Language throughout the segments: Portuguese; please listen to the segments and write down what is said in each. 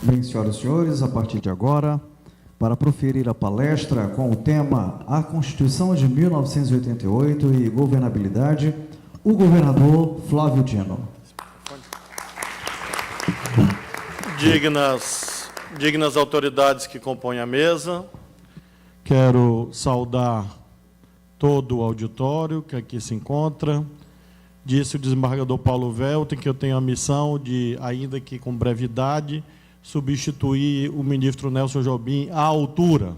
Bem, senhoras e senhores, a partir de agora, para proferir a palestra com o tema A Constituição de 1988 e Governabilidade, o governador Flávio Dino. Dignas autoridades que compõem a mesa, quero saudar todo o auditório que aqui se encontra. Disse o desembargador Paulo Velten que eu tenho a missão de, ainda que com brevidade, substituir o ministro Nelson Jobim à altura.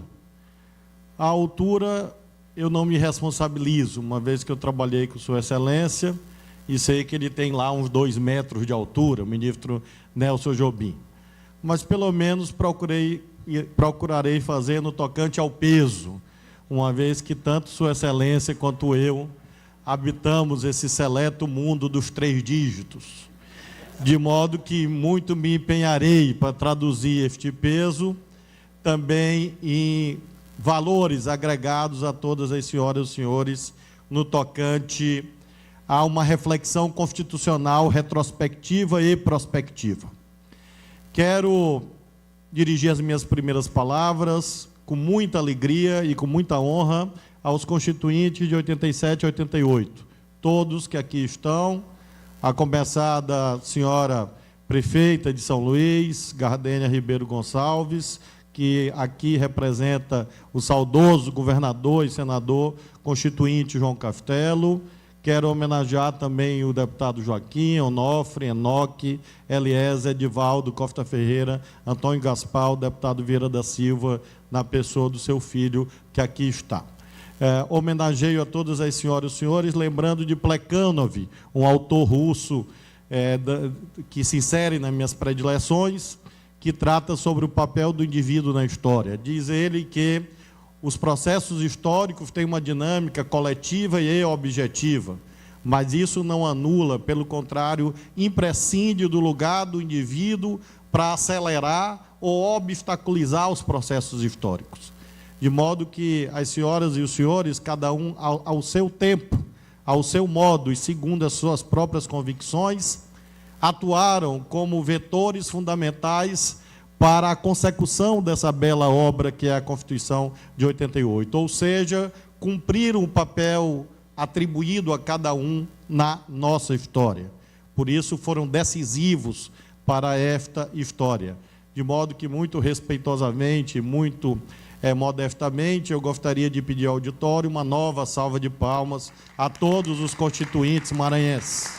À altura, eu não me responsabilizo, uma vez que eu trabalhei com Sua Excelência e sei que ele tem lá uns 2 metros de altura, o ministro Nelson Jobim. Mas, pelo menos, procurarei fazer no tocante ao peso, uma vez que tanto Sua Excelência quanto eu habitamos esse seleto mundo dos 3 dígitos. De modo que muito me empenharei para traduzir este peso também em valores agregados a todas as senhoras e senhores no tocante a uma reflexão constitucional retrospectiva e prospectiva. Quero dirigir as minhas primeiras palavras com muita alegria e com muita honra aos constituintes de 87 e 88, todos que aqui estão, a começar da senhora prefeita de São Luís, Gardênia Ribeiro Gonçalves, que aqui representa o saudoso governador e senador constituinte João Castelo. Quero homenagear também o deputado Joaquim, Onofre, Enoque, Eliezer, Edivaldo, Costa Ferreira, Antônio Gaspar, o deputado Vieira da Silva, na pessoa do seu filho, que aqui está. Homenageio a todas as senhoras e senhores, lembrando de Plekhanov, um autor russo que se insere nas minhas predileções, que trata sobre o papel do indivíduo na história. Diz ele que os processos históricos têm uma dinâmica coletiva e objetiva, mas isso não anula, pelo contrário, imprescinde do lugar do indivíduo para acelerar ou obstaculizar os processos históricos. De modo que as senhoras e os senhores, cada um ao seu tempo, ao seu modo e segundo as suas próprias convicções, atuaram como vetores fundamentais para a consecução dessa bela obra que é a Constituição de 88, ou seja, cumpriram o papel atribuído a cada um na nossa história. Por isso foram decisivos para esta história. De modo que, muito respeitosamente, muito modestamente, eu gostaria de pedir ao auditório uma nova salva de palmas a todos os constituintes maranhenses.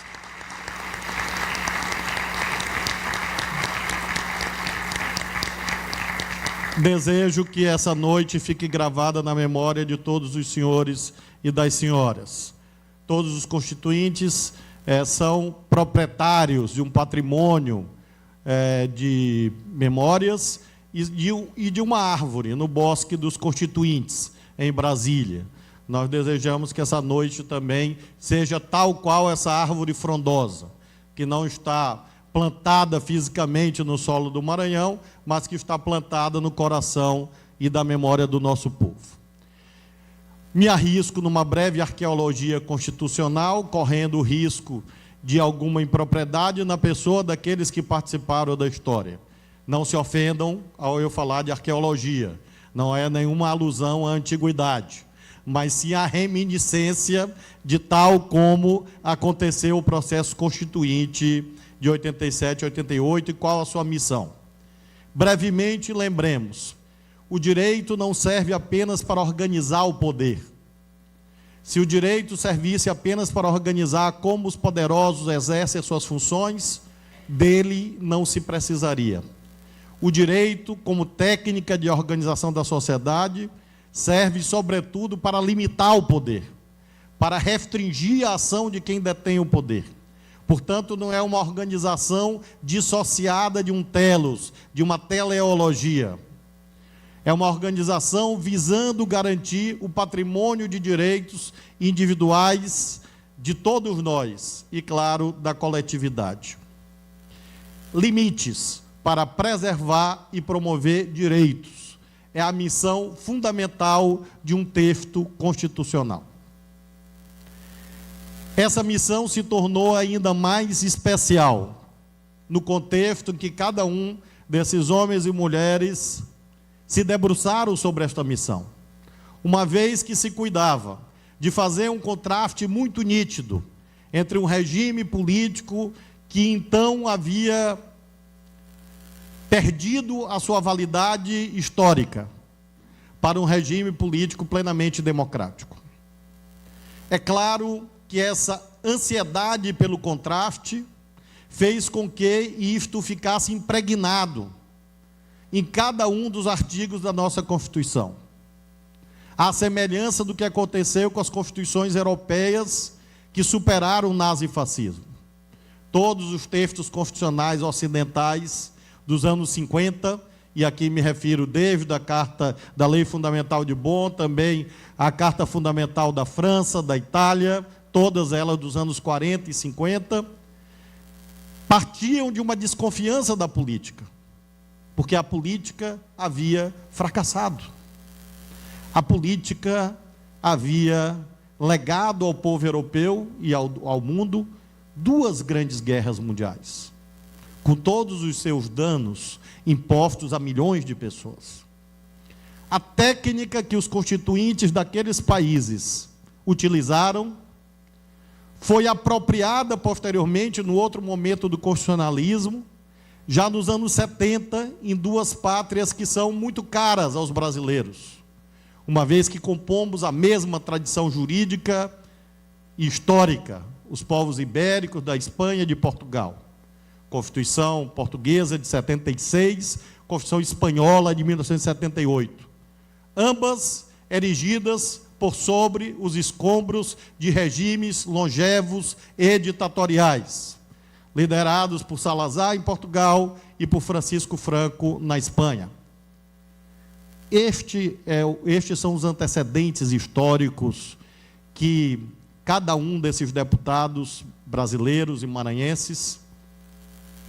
Desejo que essa noite fique gravada na memória de todos os senhores e das senhoras. Todos os constituintes são proprietários de um patrimônio de memórias e de uma árvore no Bosque dos Constituintes, em Brasília. Nós desejamos que essa noite também seja tal qual essa árvore frondosa, que não está plantada fisicamente no solo do Maranhão, mas que está plantada no coração e da memória do nosso povo. Me arrisco numa breve arqueologia constitucional, correndo o risco de alguma impropriedade na pessoa daqueles que participaram da história. Não se ofendam ao eu falar de arqueologia, não é nenhuma alusão à antiguidade, mas sim a reminiscência de tal como aconteceu o processo constituinte de 87 e 88 e qual a sua missão. Brevemente, lembremos, o direito não serve apenas para organizar o poder. Se o direito servisse apenas para organizar como os poderosos exercem as suas funções, dele não se precisaria. O direito, como técnica de organização da sociedade, serve, sobretudo, para limitar o poder, para restringir a ação de quem detém o poder. Portanto, não é uma organização dissociada de um telos, de uma teleologia. É uma organização visando garantir o patrimônio de direitos individuais de todos nós e, claro, da coletividade. Limites para preservar e promover direitos. É a missão fundamental de um texto constitucional. Essa missão se tornou ainda mais especial no contexto em que cada um desses homens e mulheres se debruçaram sobre esta missão, uma vez que se cuidava de fazer um contraste muito nítido entre um regime político que então havia perdido a sua validade histórica para um regime político plenamente democrático. É claro que essa ansiedade pelo contraste fez com que isto ficasse impregnado em cada um dos artigos da nossa Constituição. À semelhança do que aconteceu com as constituições europeias que superaram o nazifascismo. Todos os textos constitucionais ocidentais dos anos 50, e aqui me refiro desde a Carta da Lei Fundamental de Bonn, também a Carta Fundamental da França, da Itália, todas elas dos anos 40 e 50, partiam de uma desconfiança da política, porque a política havia fracassado. A política havia legado ao povo europeu e ao mundo 2 grandes guerras mundiais, com todos os seus danos impostos a milhões de pessoas. A técnica que os constituintes daqueles países utilizaram foi apropriada posteriormente, no outro momento do constitucionalismo, já nos anos 70, em 2 pátrias que são muito caras aos brasileiros, uma vez que compomos a mesma tradição jurídica e histórica, os povos ibéricos da Espanha e de Portugal. Constituição portuguesa de 76, Constituição espanhola de 1978. Ambas erigidas por sobre os escombros de regimes longevos e ditatoriais, liderados por Salazar em Portugal e por Francisco Franco na Espanha. Estes são os antecedentes históricos que cada um desses deputados brasileiros e maranhenses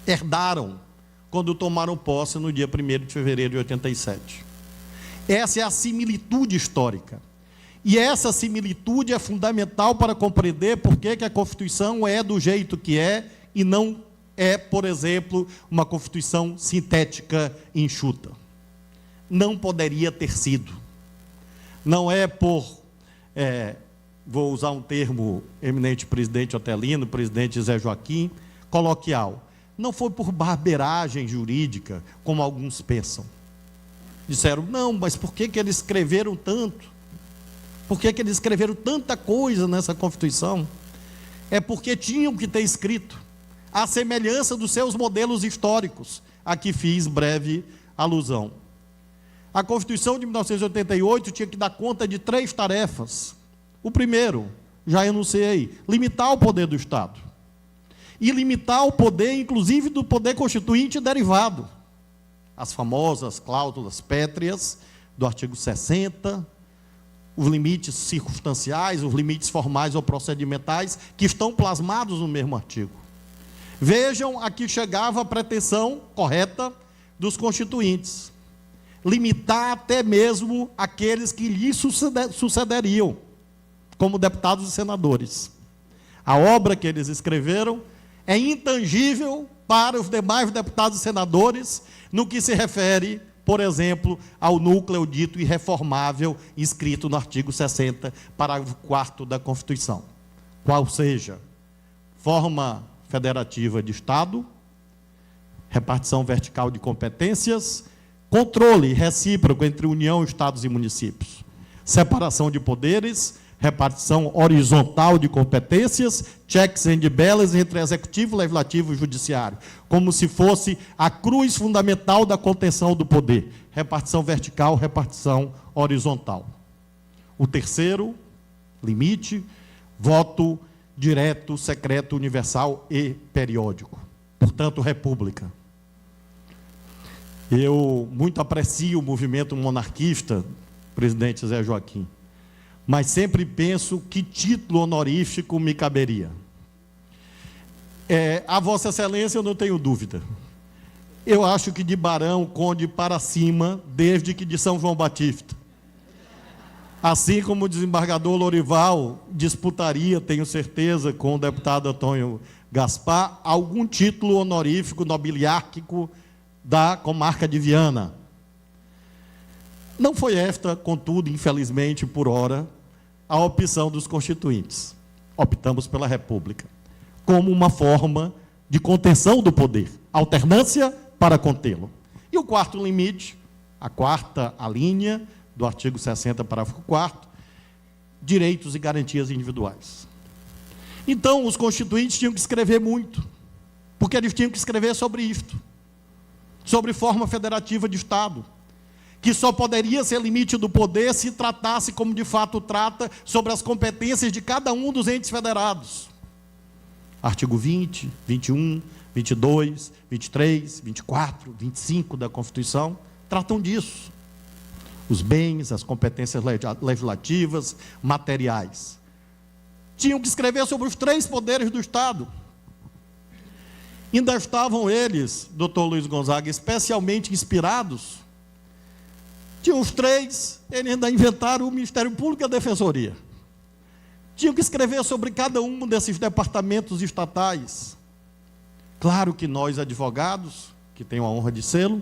herdaram quando tomaram posse no dia 1º de fevereiro de 87. Essa é a similitude histórica. E essa similitude é fundamental para compreender por que a Constituição é do jeito que é e não é, por exemplo, uma Constituição sintética e enxuta. Não poderia ter sido. Não é por, vou usar um termo eminente presidente Otelino, presidente Zé Joaquim, coloquial. Não foi por barbeiragem jurídica, como alguns pensam. Disseram, não, mas por que eles escreveram tanto? Por que eles escreveram tanta coisa nessa Constituição? É porque tinham que ter escrito, à semelhança dos seus modelos históricos, a que fiz breve alusão. A Constituição de 1988 tinha que dar conta de 3 tarefas. O primeiro, já enunciei, limitar o poder do Estado. E limitar o poder, inclusive, do poder constituinte derivado. As famosas cláusulas pétreas do artigo 60, os limites circunstanciais, os limites formais ou procedimentais, que estão plasmados no mesmo artigo. Vejam a que chegava a pretensão correta dos constituintes. Limitar até mesmo aqueles que lhe sucederiam, como deputados e senadores. A obra que eles escreveram é intangível para os demais deputados e senadores, no que se refere, por exemplo, ao núcleo dito irreformável, escrito no artigo 60, parágrafo 4º da Constituição. Qual seja, forma federativa de Estado, repartição vertical de competências, controle recíproco entre União, Estados e municípios, separação de poderes, repartição horizontal de competências, checks and balances entre executivo, legislativo e judiciário, como se fosse a cruz fundamental da contenção do poder, repartição vertical, repartição horizontal. O terceiro limite, voto direto, secreto, universal e periódico, portanto, república. Eu muito aprecio o movimento monarquista, presidente Zé Joaquim, mas sempre penso que título honorífico me caberia. A Vossa Excelência eu não tenho dúvida. Eu acho que de Barão, Conde para cima, desde que de São João Batista. Assim como o desembargador Lorival disputaria, tenho certeza, com o deputado Antônio Gaspar, algum título honorífico, nobiliárquico, da comarca de Viana. Não foi esta, contudo, infelizmente, por hora, a opção dos constituintes. Optamos pela República, como uma forma de contenção do poder, alternância para contê-lo. E o quarto limite, a quarta linha do artigo 60, parágrafo 4º, direitos e garantias individuais. Então, os constituintes tinham que escrever muito, porque eles tinham que escrever sobre isto, sobre forma federativa de Estado, que só poderia ser limite do poder se tratasse, como de fato trata, sobre as competências de cada um dos entes federados. Artigo 20, 21, 22, 23, 24, 25 da Constituição tratam disso. Os bens, as competências legislativas, materiais. Tinham que escrever sobre os 3 poderes do Estado. Ainda estavam eles, doutor Luiz Gonzaga, especialmente inspirados. Tinham os 3, eles ainda inventaram o Ministério Público e a Defensoria. Tinham que escrever sobre cada um desses departamentos estatais. Claro que nós, advogados, que tenho a honra de sê-lo,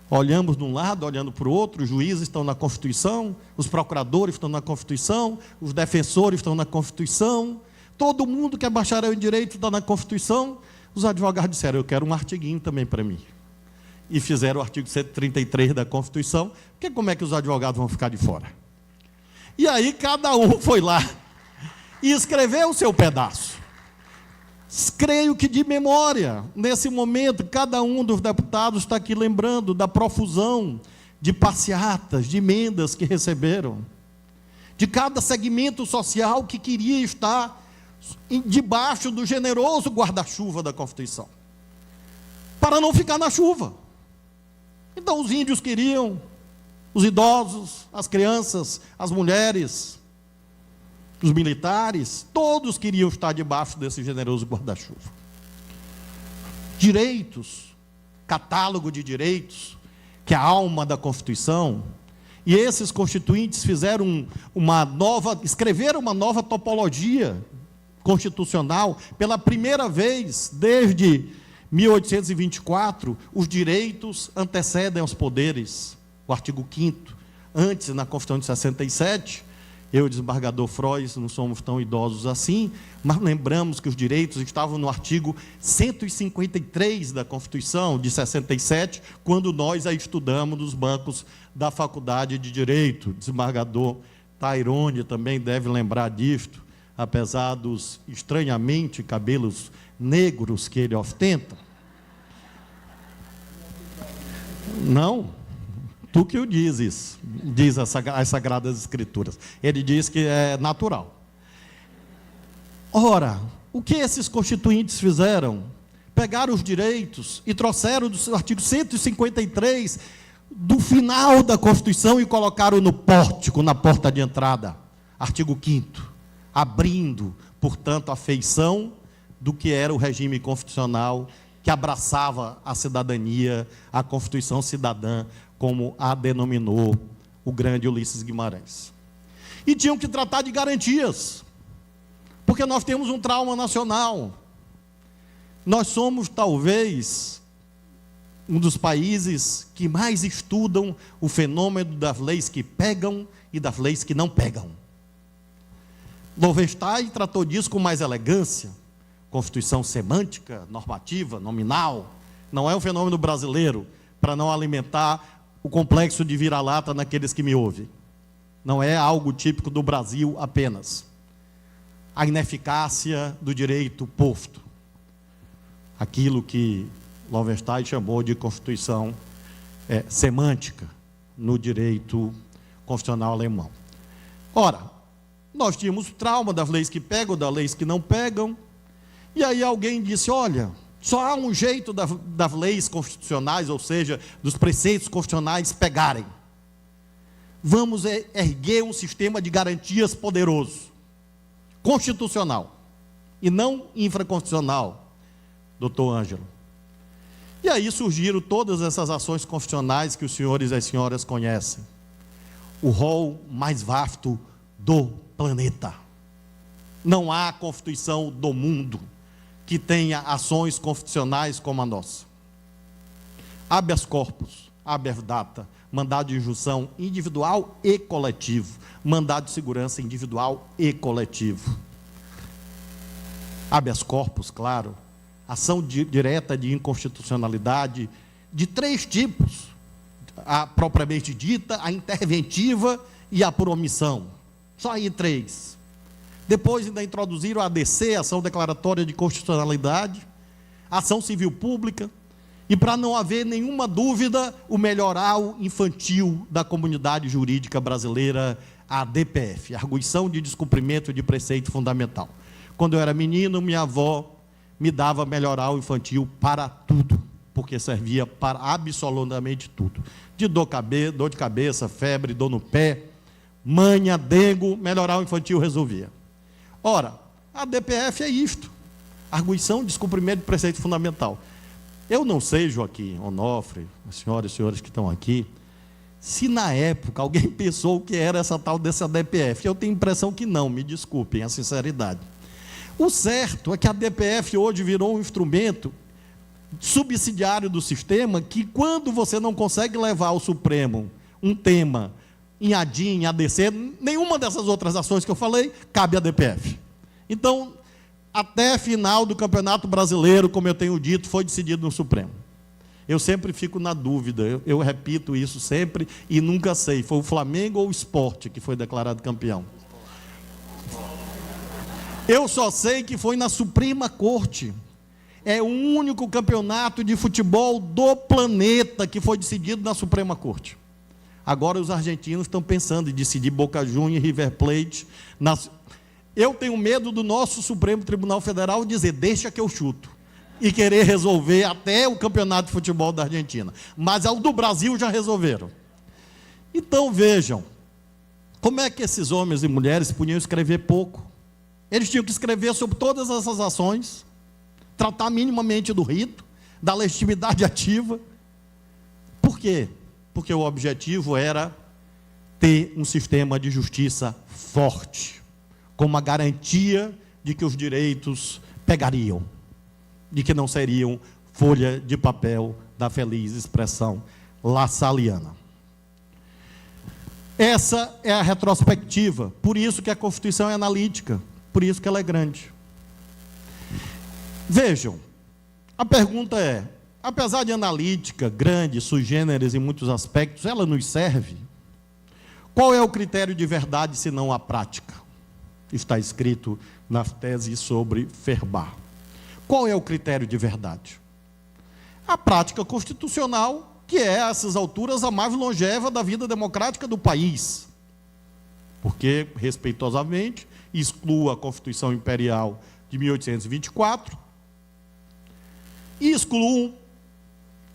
olhamos de um lado, olhando para o outro, os juízes estão na Constituição, os procuradores estão na Constituição, os defensores estão na Constituição, todo mundo que é bacharel em Direito está na Constituição. Os advogados disseram, eu quero um artiguinho também para mim. E fizeram o artigo 133 da Constituição, porque como é que os advogados vão ficar de fora? E aí cada um foi lá e escreveu o seu pedaço. Creio que de memória, nesse momento, cada um dos deputados está aqui lembrando da profusão de passeatas, de emendas que receberam, de cada segmento social que queria estar debaixo do generoso guarda-chuva da Constituição, para não ficar na chuva. Então os índios queriam, os idosos, as crianças, as mulheres, os militares, todos queriam estar debaixo desse generoso guarda-chuva. Direitos, catálogo de direitos, que é a alma da Constituição, e esses constituintes fizeram escreveram uma nova topologia constitucional. Pela primeira vez, desde 1824, os direitos antecedem aos poderes. O artigo 5º, antes, na Constituição de 67, eu e o desembargador Frois não somos tão idosos assim, mas lembramos que os direitos estavam no artigo 153 da Constituição de 67, quando nós a estudamos nos bancos da Faculdade de Direito. O desembargador Tairone também deve lembrar disto, apesar dos, estranhamente, cabelos negros que ele ostenta. Não? Tu que o dizes, diz as Sagradas Escrituras. Ele diz que é natural. Ora, o que esses constituintes fizeram? Pegaram os direitos e trouxeram do artigo 153 do final da Constituição e colocaram no pórtico, na porta de entrada. Artigo 5º, abrindo, portanto, a feição do que era o regime constitucional que abraçava a cidadania, a Constituição Cidadã, como a denominou o grande Ulisses Guimarães. E tinham que tratar de garantias, porque nós temos um trauma nacional. Nós somos, talvez, um dos países que mais estudam o fenômeno das leis que pegam e das leis que não pegam. Lovenstein tratou disso com mais elegância. Constituição semântica, normativa, nominal. Não é um fenômeno brasileiro, para não alimentar o complexo de vira-lata naqueles que me ouvem. Não é algo típico do Brasil apenas. A ineficácia do direito posto. Aquilo que Lovenstein chamou de Constituição semântica no direito constitucional alemão. Ora, nós tínhamos o trauma das leis que pegam, das leis que não pegam, e aí alguém disse, olha, só há um jeito das leis constitucionais, ou seja, dos preceitos constitucionais pegarem. Vamos erguer um sistema de garantias poderoso, constitucional, e não infraconstitucional, doutor Ângelo. E aí surgiram todas essas ações constitucionais que os senhores e as senhoras conhecem. O rol mais vasto do planeta. Não há Constituição do mundo que tenha ações constitucionais como a nossa. habeas corpus, habeas data, mandado de injunção individual e coletivo, mandado de segurança individual e coletivo. Habeas corpus, claro, ação direta de inconstitucionalidade de 3 tipos, a propriamente dita, a interventiva e a por omissão. Só aí 3. Depois ainda introduziram a ADC, ação declaratória de constitucionalidade, ação civil pública, e para não haver nenhuma dúvida, o melhoral infantil da comunidade jurídica brasileira, a DPF, Arguição de Descumprimento de Preceito Fundamental. Quando eu era menino, minha avó me dava melhoral infantil para tudo, porque servia para absolutamente tudo. De dor de cabeça, febre, dor no pé, manha, dengo, melhoral infantil resolvia. Ora, a DPF é isto, Arguição de Descumprimento de Preceito Fundamental. Eu não sei, Joaquim, Onofre, as senhoras e senhores que estão aqui, se na época alguém pensou o que era essa tal dessa DPF. Eu tenho a impressão que não, me desculpem a sinceridade. O certo é que a DPF hoje virou um instrumento subsidiário do sistema que, quando você não consegue levar ao Supremo um tema em ADIM, em ADC, nenhuma dessas outras ações que eu falei, cabe à DPF. Então, até final do Campeonato Brasileiro, como eu tenho dito, foi decidido no Supremo. Eu sempre fico na dúvida, eu repito isso sempre e nunca sei, foi o Flamengo ou o Sport que foi declarado campeão? Eu só sei que foi na Suprema Corte. É o único campeonato de futebol do planeta que foi decidido na Suprema Corte. Agora os argentinos estão pensando em decidir Boca Juniors e River Plate. Eu tenho medo do nosso Supremo Tribunal Federal dizer, deixa que eu chuto, e querer resolver até o campeonato de futebol da Argentina. Mas ao do Brasil já resolveram. Então vejam, como é que esses homens e mulheres podiam escrever pouco? Eles tinham que escrever sobre todas essas ações, tratar minimamente do rito, da legitimidade ativa. Por quê? Porque o objetivo era ter um sistema de justiça forte, com uma garantia de que os direitos pegariam, de que não seriam folha de papel da feliz expressão lassaliana. Essa é a retrospectiva, por isso que a Constituição é analítica, por isso que ela é grande. Vejam, a pergunta é, apesar de analítica, grande, sui generis em muitos aspectos, ela nos serve? Qual é o critério de verdade, se não a prática? Está escrito na tese sobre Ferbar. Qual é o critério de verdade? A prática constitucional, que é, a essas alturas, a mais longeva da vida democrática do país. Porque, respeitosamente, excluo a Constituição Imperial de 1824 e excluo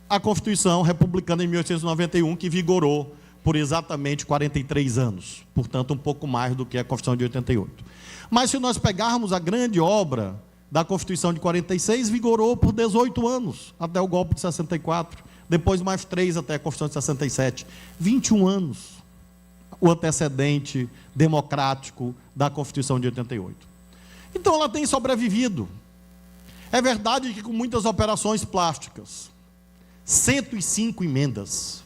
a Constituição Republicana de 1891, que vigorou por exatamente 43 anos, portanto, um pouco mais do que a Constituição de 88. Mas, se nós pegarmos a grande obra da Constituição de 46, vigorou por 18 anos, até o golpe de 64, depois mais 3 até a Constituição de 67, 21 anos, o antecedente democrático da Constituição de 88. Então, ela tem sobrevivido. É verdade que com muitas operações plásticas, 105 emendas,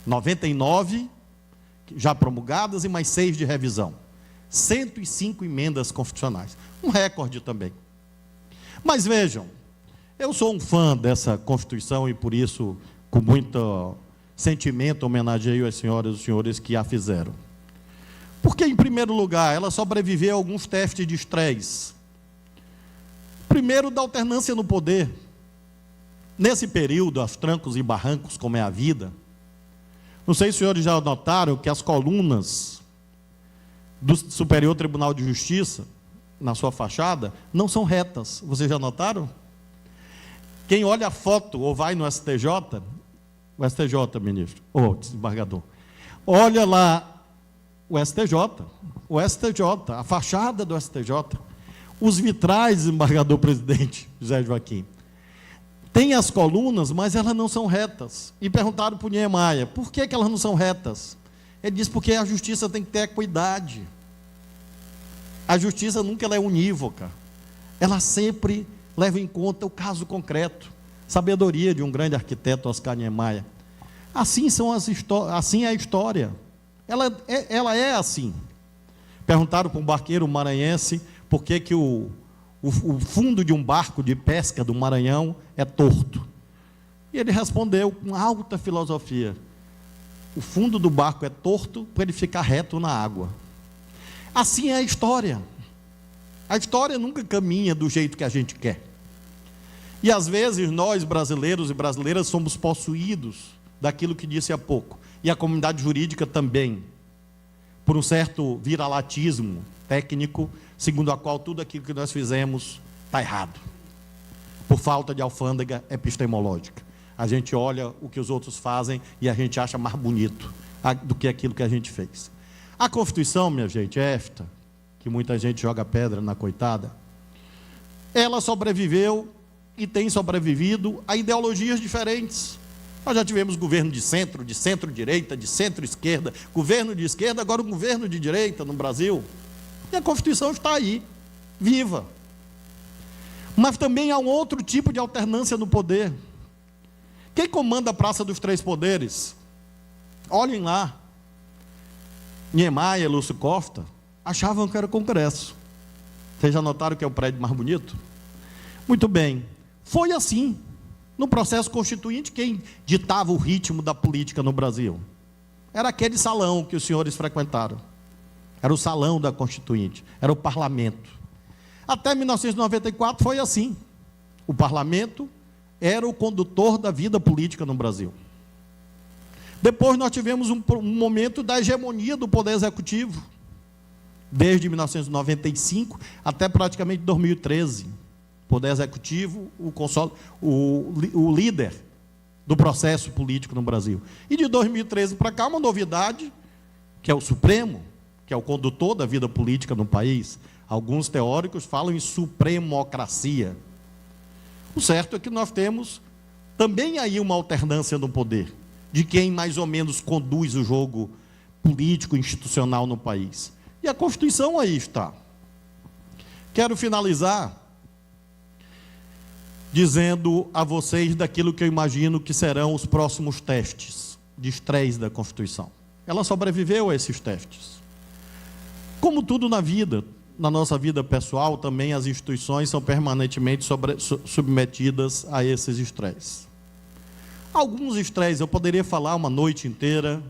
99 já promulgadas e mais 6 de revisão. 105 emendas constitucionais. Um recorde também. Mas vejam, eu sou um fã dessa Constituição e por isso, com muito sentimento, homenageio as senhoras e os senhores que a fizeram. Porque, em primeiro lugar, ela sobreviveu a alguns testes de estresse. Primeiro, da alternância no poder. Nesse período, aos trancos e barrancos, como é a vida, não sei se os senhores já notaram que as colunas do Superior Tribunal de Justiça, na sua fachada, não são retas. Vocês já notaram? Quem olha a foto ou vai no STJ, o STJ, ministro, ou desembargador, olha lá o STJ, a fachada do STJ, os vitrais, desembargador presidente José Joaquim, tem as colunas, mas elas não são retas. E perguntaram para o Niemeyer, por que elas não são retas? Ele disse, porque a justiça tem que ter equidade. A justiça nunca ela é unívoca. Ela sempre leva em conta o caso concreto. sabedoria de um grande arquiteto, Oscar Niemeyer. Assim é a história. Ela é assim. Perguntaram para um barqueiro maranhense por que o fundo de um barco de pesca do Maranhão é torto. E ele respondeu com alta filosofia: o fundo do barco é torto para ele ficar reto na água. Assim é a história. A história nunca caminha do jeito que a gente quer. E às vezes nós, brasileiros e brasileiras, somos possuídos daquilo que disse há pouco. E a comunidade jurídica também, por um certo viralatismo técnico, segundo a qual tudo aquilo que nós fizemos está errado, por falta de alfândega epistemológica. A gente olha o que os outros fazem e a gente acha mais bonito do que aquilo que a gente fez. A Constituição, minha gente, esta, que muita gente joga pedra na coitada, ela sobreviveu e tem sobrevivido a ideologias diferentes. Nós já tivemos governo de centro-direita, de centro-esquerda, governo de esquerda, agora um governo de direita no Brasil. E a Constituição está aí, viva. Mas também há um outro tipo de alternância no poder. Quem comanda a Praça dos Três Poderes? Olhem lá. Niemeyer, Lúcio Costa, achavam que era o Congresso. Vocês já notaram que é o prédio mais bonito? Muito bem. Foi assim. No processo constituinte, quem ditava o ritmo da política no Brasil? Era aquele salão que os senhores frequentaram. Era o salão da Constituinte, era o parlamento. Até 1994 foi assim. O parlamento era o condutor da vida política no Brasil. Depois nós tivemos um momento da hegemonia do Poder Executivo, desde 1995 até praticamente 2013. Poder Executivo, o líder do processo político no Brasil. E de 2013 para cá, uma novidade, que é o Supremo, que é o condutor da vida política no país. Alguns teóricos falam em supremocracia. O certo é que nós temos também aí uma alternância no poder, de quem mais ou menos conduz o jogo político institucional no país. E a Constituição aí está. Quero finalizar dizendo a vocês daquilo que eu imagino que serão os próximos testes de estresse da Constituição. Ela sobreviveu a esses testes. Como tudo na vida, na nossa vida pessoal, também as instituições são permanentemente submetidas a esses estresses. Alguns estresses eu poderia falar uma noite inteira,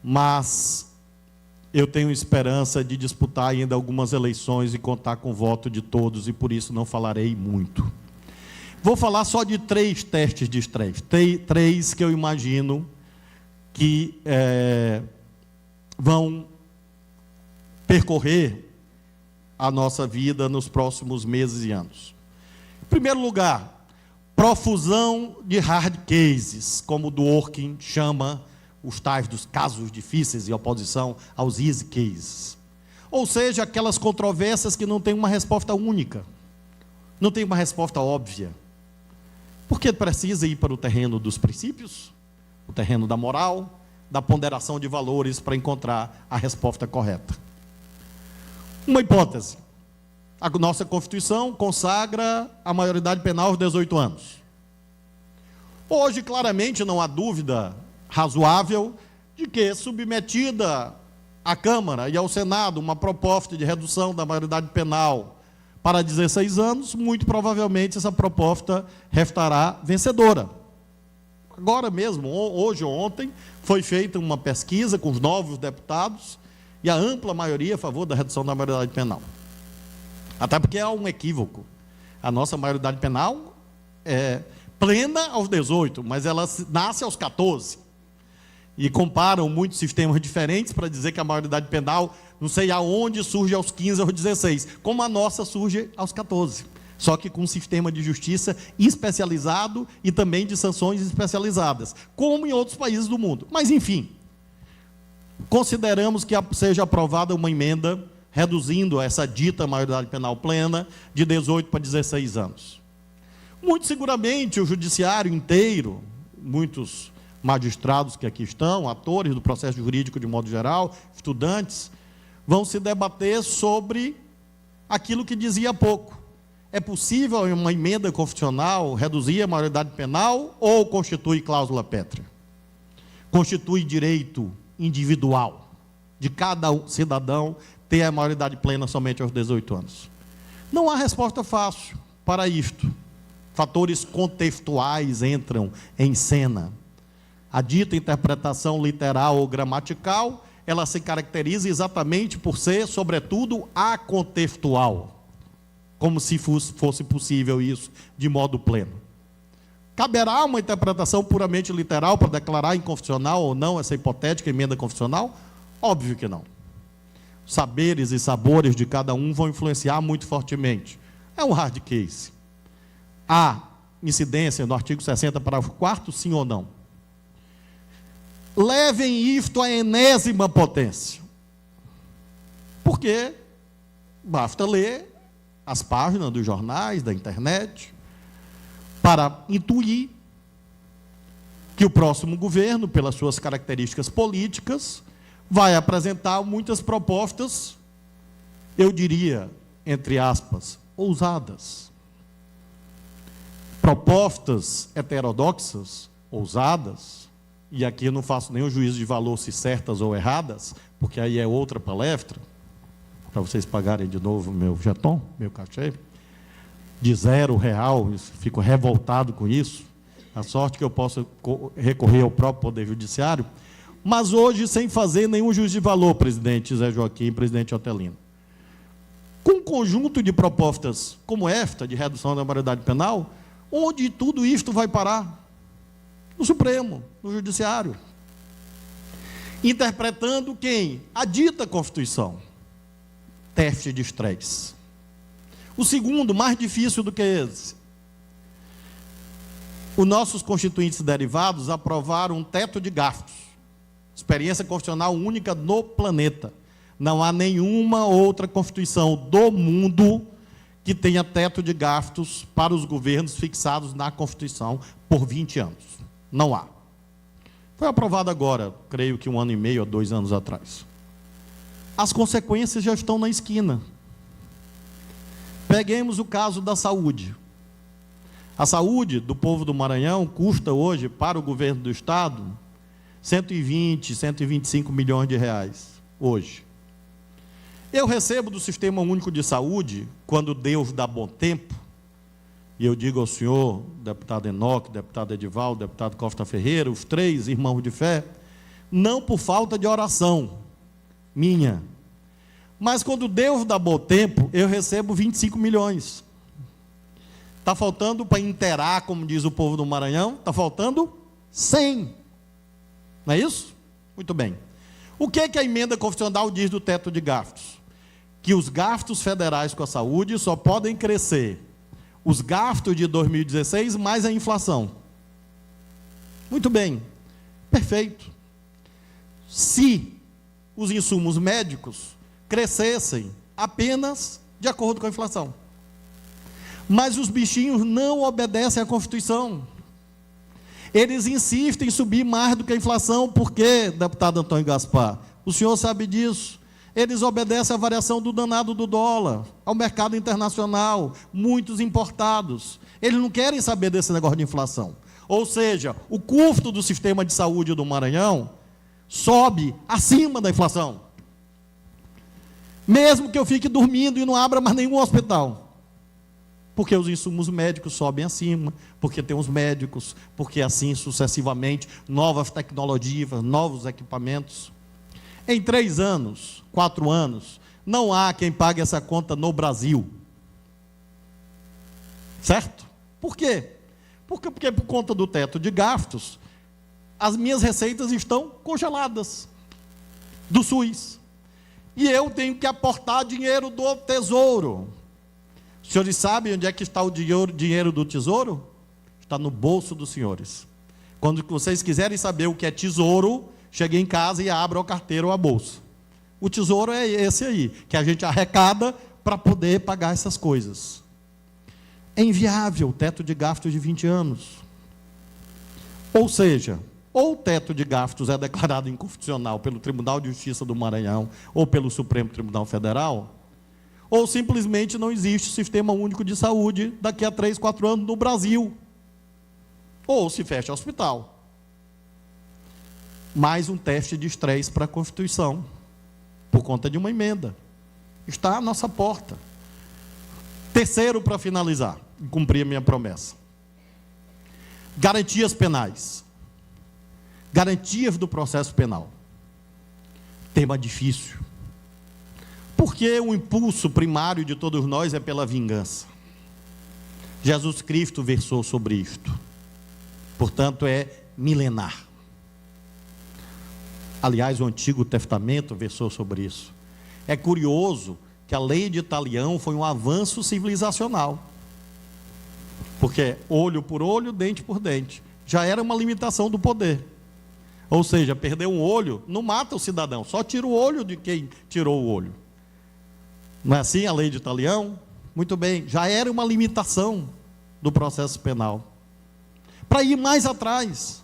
mas eu tenho esperança de disputar ainda algumas eleições e contar com o voto de todos, e por isso não falarei muito. Vou falar só de 3 testes de estresse, 3 que eu imagino que vão percorrer a nossa vida nos próximos meses e anos. Em primeiro lugar, profusão de hard cases, como o Dworkin chama os tais dos casos difíceis em oposição aos easy cases. Ou seja, aquelas controvérsias que não têm uma resposta única, não tem uma resposta óbvia. Porque precisa ir para o terreno dos princípios, o terreno da moral, da ponderação de valores para encontrar a resposta correta. Uma hipótese. A nossa Constituição consagra a maioridade penal aos 18 anos. Hoje, claramente, não há dúvida razoável de que, submetida à Câmara e ao Senado uma proposta de redução da maioridade penal para 16 anos, muito provavelmente essa proposta restará vencedora. Agora mesmo, hoje ou ontem, foi feita uma pesquisa com os novos deputados e a ampla maioria a favor da redução da maioridade penal. Até porque há um equívoco. A nossa maioridade penal é plena aos 18, mas ela nasce aos 14. E comparam muitos sistemas diferentes para dizer que a maioridade penal, não sei aonde, surge aos 15 ou aos 16, como a nossa surge aos 14. Só que com um sistema de justiça especializado e também de sanções especializadas, como em outros países do mundo. Mas, enfim, consideramos que seja aprovada uma emenda reduzindo essa dita maioridade penal plena de 18 para 16 anos. Muito seguramente o judiciário inteiro, muitos magistrados que aqui estão, atores do processo jurídico de modo geral, estudantes, vão se debater sobre aquilo que dizia há pouco. É possível uma emenda constitucional reduzir a maioridade penal ou constitui cláusula pétrea? Constitui direito individual de cada cidadão ter a maioridade plena somente aos 18 anos? Não há resposta fácil para isto. Fatores contextuais entram em cena. A dita interpretação literal ou gramatical, ela se caracteriza exatamente por ser, sobretudo, acontextual. Como se fosse possível isso de modo pleno. Caberá uma interpretação puramente literal para declarar inconstitucional ou não essa hipotética emenda constitucional? Óbvio que não. Saberes e sabores de cada um vão influenciar muito fortemente. É um hard case. Há incidência no artigo 60, parágrafo 4º, sim ou não? Levem isto à enésima potência. Porque basta ler as páginas dos jornais, da internet, para intuir que o próximo governo, pelas suas características políticas, vai apresentar muitas propostas, eu diria, entre aspas, ousadas. Propostas heterodoxas, ousadas, e aqui eu não faço nenhum juízo de valor se certas ou erradas, porque aí é outra palestra, para vocês pagarem de novo meu jeton, meu cachê, de R$0, fico revoltado com isso, a sorte que eu posso recorrer ao próprio Poder Judiciário, mas hoje sem fazer nenhum juízo de valor, presidente Zé Joaquim, presidente Otelino. Com um conjunto de propostas como esta, de redução da maioridade penal, onde tudo isto vai parar? No Supremo, no Judiciário. Interpretando quem? A dita Constituição. Teste de estresse. O segundo, mais difícil do que esse. Os nossos constituintes derivados aprovaram um teto de gastos. Experiência constitucional única no planeta. Não há nenhuma outra Constituição do mundo que tenha teto de gastos para os governos fixados na Constituição por 20 anos. Não há. Foi aprovado agora, creio que 1 ano e meio, ou 2 anos atrás. As consequências já estão na esquina. Peguemos o caso da saúde. A saúde do povo do Maranhão custa hoje, para o governo do Estado, 120, 125 milhões de reais, hoje. Eu recebo do Sistema Único de Saúde, quando Deus dá bom tempo, e eu digo ao senhor, deputado Enoque, deputado Edivaldo, deputado Costa Ferreira, os 3 irmãos de fé, não por falta de oração minha, mas quando Deus dá bom tempo, eu recebo 25 milhões. Está faltando para inteirar, como diz o povo do Maranhão, está faltando 100. Não é isso? Muito bem. O que é que a emenda constitucional diz do teto de gastos? Que os gastos federais com a saúde só podem crescer os gastos de 2016 mais a inflação. Muito bem, perfeito. Se os insumos médicos crescessem apenas de acordo com a inflação. Mas os bichinhos não obedecem à Constituição. Eles insistem em subir mais do que a inflação. Por quê, deputado Antônio Gaspar? O senhor sabe disso. Eles obedecem à variação do danado do dólar, ao mercado internacional, muitos importados. Eles não querem saber desse negócio de inflação. Ou seja, o custo do sistema de saúde do Maranhão sobe acima da inflação. Mesmo que eu fique dormindo e não abra mais nenhum hospital. Porque os insumos médicos sobem acima, porque tem os médicos, porque assim sucessivamente, novas tecnologias, novos equipamentos. Em 3 anos, 4 anos, não há quem pague essa conta no Brasil. Certo? Por quê? Porque por conta do teto de gastos, as minhas receitas estão congeladas do SUS. E eu tenho que aportar dinheiro do Tesouro. Os senhores sabem onde é que está o dinheiro do Tesouro? Está no bolso dos senhores. Quando vocês quiserem saber o que é tesouro, cheguem em casa e abram a carteira ou a bolsa. O tesouro é esse aí, que a gente arrecada para poder pagar essas coisas. É inviável o teto de gastos de 20 anos. Ou seja, ou o teto de gastos é declarado inconstitucional pelo Tribunal de Justiça do Maranhão ou pelo Supremo Tribunal Federal, Ou simplesmente não existe sistema único de saúde daqui a 3, 4 anos no Brasil. Ou se fecha hospital. Mais um teste de estresse para a Constituição, por conta de uma emenda. Está à nossa porta. Terceiro, para finalizar, e cumprir a minha promessa. Garantias penais. Garantias do processo penal. Tema difícil. Porque o impulso primário de todos nós é pela vingança. Jesus Cristo versou sobre isto. Portanto, é milenar. Aliás, o Antigo Testamento versou sobre isso. É curioso que a lei de Italião foi um avanço civilizacional. Porque olho por olho, dente por dente. Já era uma limitação do poder. Ou seja, perder um olho não mata o cidadão, só tira o olho de quem tirou o olho. Não é assim a lei de Italião? Muito bem, já era uma limitação do processo penal. Para ir mais atrás,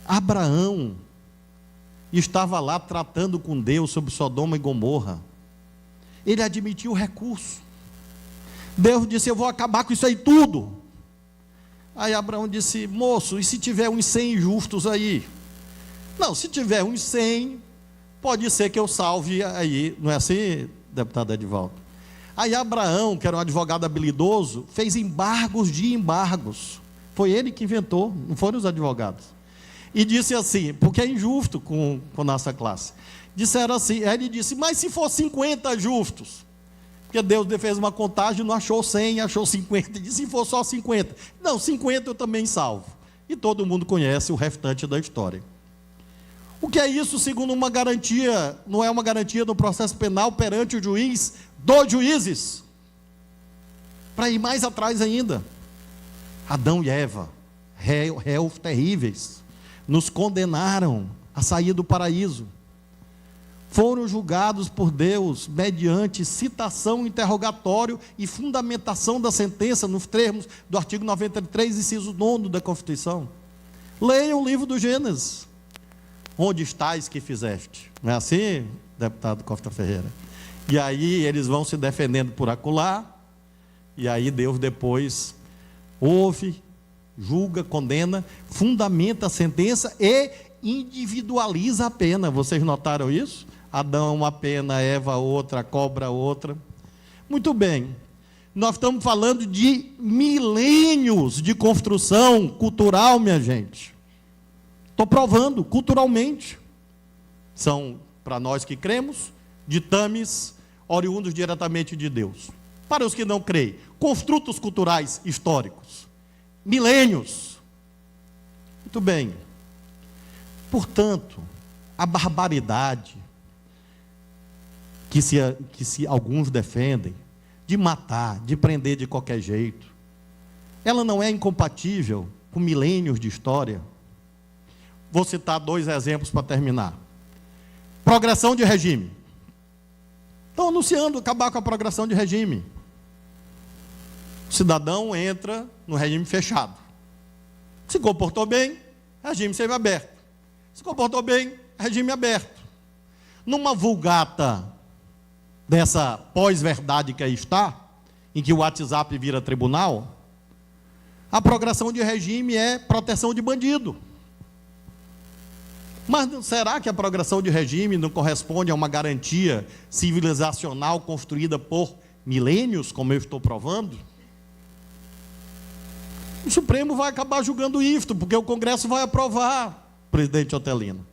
Abraão estava lá tratando com Deus sobre Sodoma e Gomorra. Ele admitiu o recurso. Deus disse: eu vou acabar com isso aí tudo. Aí Abraão disse: moço, e se tiver uns 100 justos aí? Não, se tiver uns 100, pode ser que eu salve aí. Não é assim, deputado Edivaldo? Aí Abraão, que era um advogado habilidoso, fez embargos de embargos. Foi ele que inventou, não foram os advogados. E disse assim, porque é injusto com nossa classe. Disseram assim, aí ele disse: mas se for 50 justos? Porque Deus fez uma contagem, não achou 100, achou 50, e disse: se for só 50. Não, 50 eu também salvo. E todo mundo conhece o restante da história. O que é isso, segundo uma garantia? Não é uma garantia do processo penal perante o juiz, dos juízes. Para ir mais atrás ainda, Adão e Eva, réus terríveis, nos condenaram a sair do paraíso. Foram julgados por Deus mediante citação, interrogatório e fundamentação da sentença nos termos do artigo 93, inciso 9 da Constituição. Leiam o livro do Gênesis. Onde estás que fizeste? Não é assim, deputado Costa Ferreira? E aí eles vão se defendendo por acolá, e aí Deus depois ouve, julga, condena, fundamenta a sentença e individualiza a pena. Vocês notaram isso? Adão uma pena, Eva outra, cobra outra. Muito bem, nós estamos falando de milênios de construção cultural, minha gente. Estou provando, culturalmente. São, para nós que cremos, ditames oriundos diretamente de Deus. Para os que não creem, construtos culturais históricos. Milênios. Muito bem. Portanto, a barbaridade que se alguns defendem, de matar, de prender de qualquer jeito, ela não é incompatível com milênios de história. Vou citar 2 exemplos para terminar. Progressão de regime. Estão anunciando acabar com a progressão de regime. O cidadão entra no regime fechado. Se comportou bem, regime semiaberto. Se comportou bem, regime aberto. Numa vulgata dessa pós-verdade que aí está, em que o WhatsApp vira tribunal, a progressão de regime é proteção de bandido. Mas será que a progressão de regime não corresponde a uma garantia civilizacional construída por milênios, como eu estou provando? O Supremo vai acabar julgando isto, porque o Congresso vai aprovar, presidente Otelino.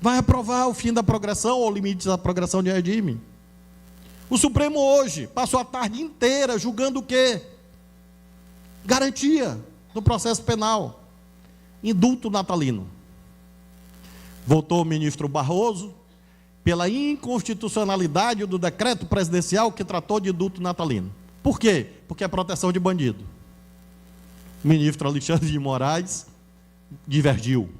Vai aprovar o fim da progressão ou limites da progressão de regime. O Supremo hoje passou a tarde inteira julgando o quê? Garantia do processo penal. Indulto natalino. Votou o ministro Barroso pela inconstitucionalidade do decreto presidencial que tratou de indulto natalino. Por quê? Porque é proteção de bandido. O ministro Alexandre de Moraes divergiu.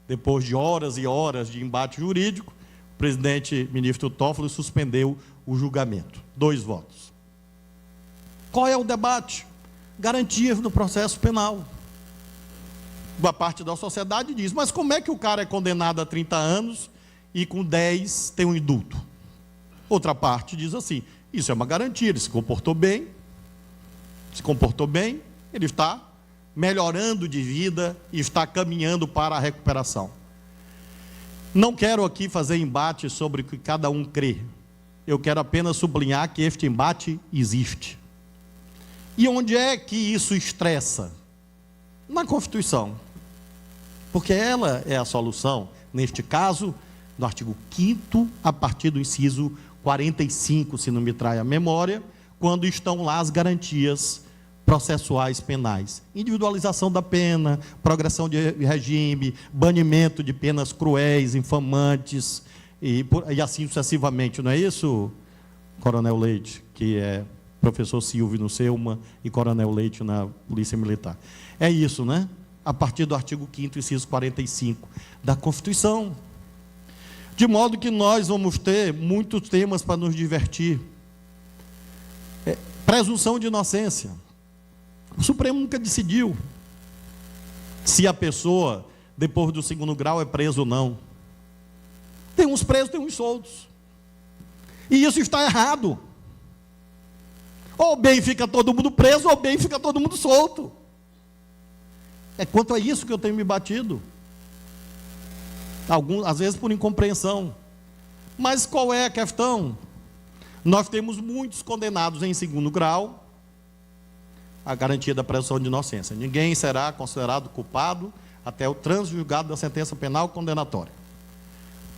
Depois de horas e horas de embate jurídico, o presidente ministro Toffoli suspendeu o julgamento. 2 votos. Qual é o debate? Garantias no processo penal. Uma parte da sociedade diz: mas como é que o cara é condenado a 30 anos e com 10 tem um indulto? Outra parte diz assim, isso é uma garantia, ele se comportou bem, ele está melhorando de vida e está caminhando para a recuperação. Não quero aqui fazer embate sobre o que cada um crê. Eu quero apenas sublinhar que este embate existe. E onde é que isso estressa? Na Constituição. Porque ela é a solução, neste caso, no artigo 5º, a partir do inciso 45, se não me trai a memória, quando estão lá as garantias processuais penais. Individualização da pena, progressão de regime, banimento de penas cruéis, infamantes, e assim sucessivamente. Não é isso, Coronel Leite, que é professor Silvio no SEUMA e Coronel Leite na Polícia Militar? É isso, né? A partir do artigo 5º, inciso 45 da Constituição. De modo que nós vamos ter muitos temas para nos divertir. Presunção de inocência. O Supremo nunca decidiu se a pessoa, depois do 2º grau, é preso ou não. Tem uns presos, tem uns soltos. E isso está errado. Ou bem fica todo mundo preso, ou bem fica todo mundo solto. É quanto a isso que eu tenho me batido. Às vezes por incompreensão. Mas qual é a questão? Nós temos muitos condenados em 2º grau, a garantia da presunção de inocência. Ninguém será considerado culpado até o trânsito julgado da sentença penal condenatória.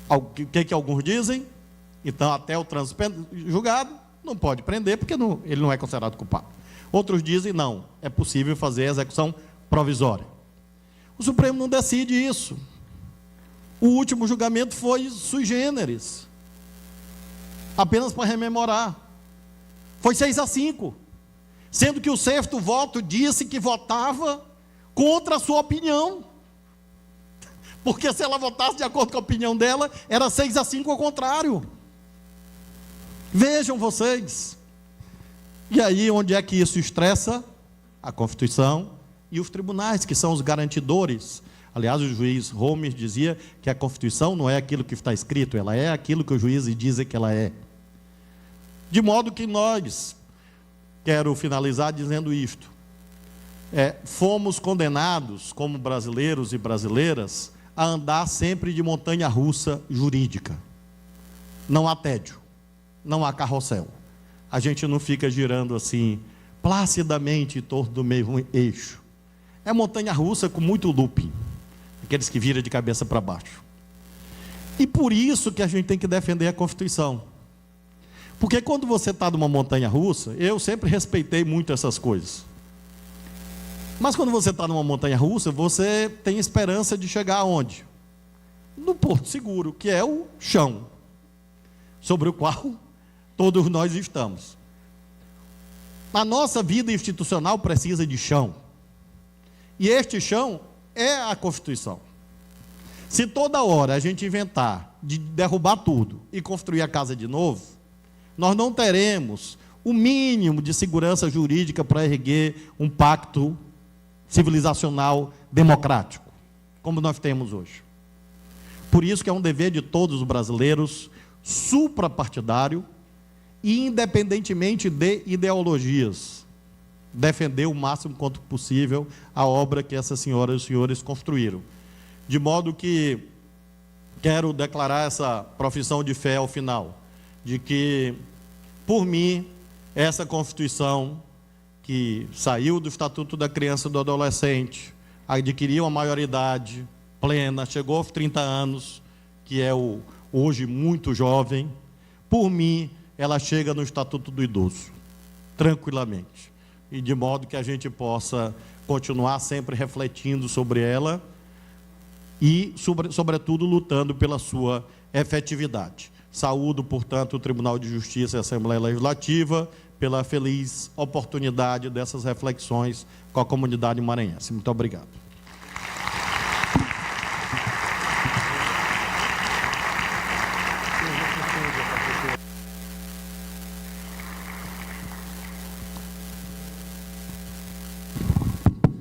O que alguns dizem? Então, até o trânsito julgado, não pode prender, porque ele não é considerado culpado. Outros dizem, não, é possível fazer a execução provisória. O Supremo não decide isso. O último julgamento foi sui generis. Apenas para rememorar. Foi 6-5. Sendo que o 6º voto disse que votava contra a sua opinião. Porque se ela votasse de acordo com a opinião dela, era 6-5 ao contrário. Vejam vocês. E aí, onde é que isso estressa? A Constituição e os tribunais, que são os garantidores. Aliás, o juiz Holmes dizia que a Constituição não é aquilo que está escrito, ela é aquilo que os juízes dizem que ela é. De modo que nós, quero finalizar dizendo isto, fomos condenados, como brasileiros e brasileiras, a andar sempre de montanha-russa jurídica. Não há tédio, não há carrossel. A gente não fica girando assim, placidamente em torno do mesmo eixo. É montanha-russa com muito looping, aqueles que viram de cabeça para baixo. E por isso que a gente tem que defender a Constituição. Porque quando você está numa montanha-russa, eu sempre respeitei muito essas coisas. Mas quando você está numa montanha-russa, você tem esperança de chegar aonde? No porto seguro, que é o chão, sobre o qual todos nós estamos. A nossa vida institucional precisa de chão. E este chão é a Constituição. Se toda hora a gente inventar de derrubar tudo e construir a casa de novo, nós não teremos o mínimo de segurança jurídica para erguer um pacto civilizacional democrático, como nós temos hoje. Por isso que é um dever de todos os brasileiros, suprapartidário e independentemente de ideologias, defender o máximo quanto possível a obra que essas senhoras e senhores construíram. De modo que quero declarar essa profissão de fé ao final, de que, por mim, essa Constituição que saiu do Estatuto da Criança e do Adolescente, adquiriu a maioridade plena, chegou aos 30 anos, que é hoje muito jovem, por mim, ela chega no Estatuto do Idoso, tranquilamente. E de modo que a gente possa continuar sempre refletindo sobre ela e, sobretudo, lutando pela sua efetividade. Saúdo, portanto, o Tribunal de Justiça e a Assembleia Legislativa pela feliz oportunidade dessas reflexões com a comunidade maranhense. Muito obrigado.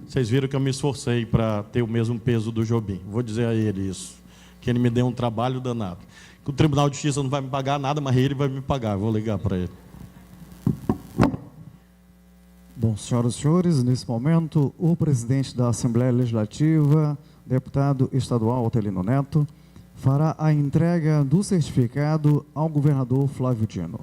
Vocês viram que eu me esforcei para ter o mesmo peso do Jobim. Vou dizer a ele isso. que ele me deu um trabalho danado. O Tribunal de Justiça não vai me pagar nada, mas ele vai me pagar. Eu vou ligar para ele. Bom, senhoras e senhores, nesse momento, o presidente da Assembleia Legislativa, deputado estadual Otelino Neto, fará a entrega do certificado ao governador Flávio Dino.